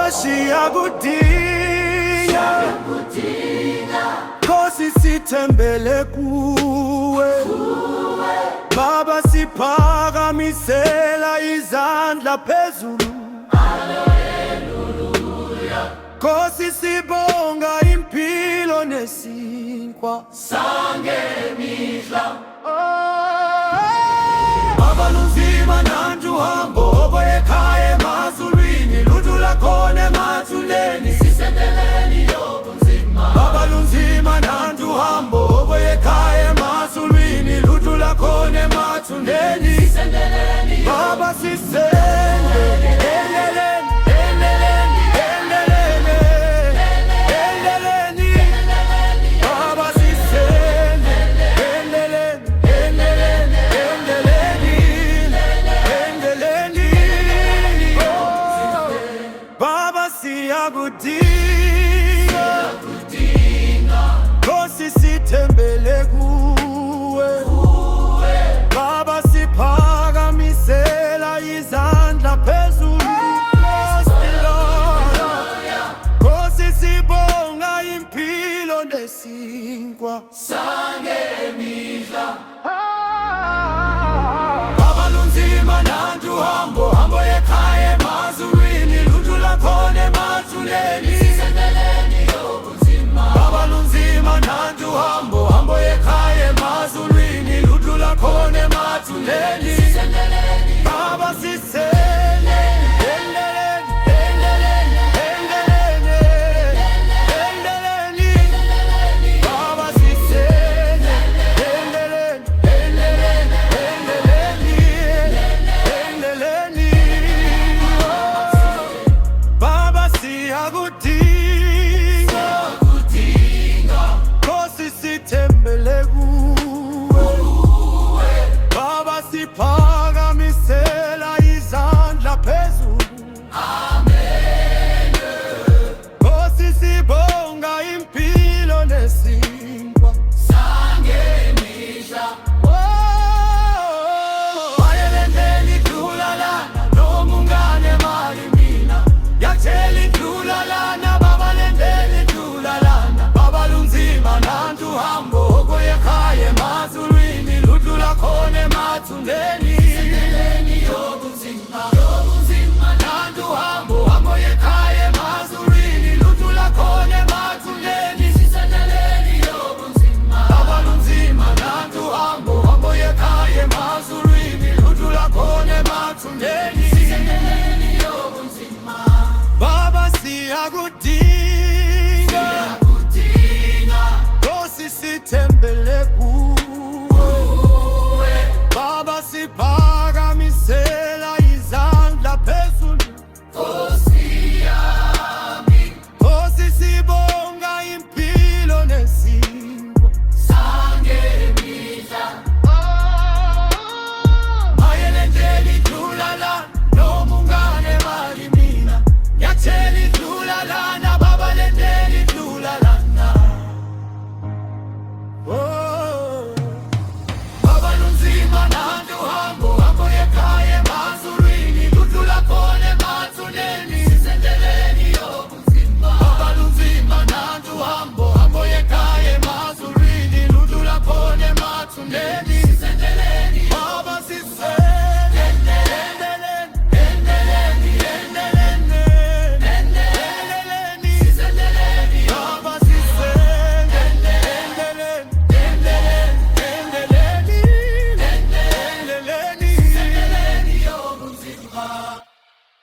Baba siyakudinga, Nkosi sithembele kuwe. Baba siphakamisela izandla phezulu, Nkosi sibonga impilo nesinkwa sangemihla. Baba lunzima nantu hambo oboyekhaya emazulwini, lutho lakhona emathuleni, sisendeleni yobunzima. Baba lunzima nantu hambo oboyekhaya emazulwini, lutho lakhona emathuleni, sisendeleni. Baba sisendeleni, eleleni, eleleni, eleleni, eleleni. Baba sisendeleni, eleleni, eleleni, eleleni, eleleni. Baba siyakudinga, Nkosi sithembele kuwe. Baba siphakamisela izandla phezulu, Nkosi sibonga impilo nesinkwa sangemihla. Baba lunzima nantu hambo yekhaya emazulwini, lutho lakhona emathuleni, sisendeleni yobunzima. Baba lunzima nantu hambo yekhaya emazulwini, lutho lakhona emathuleni.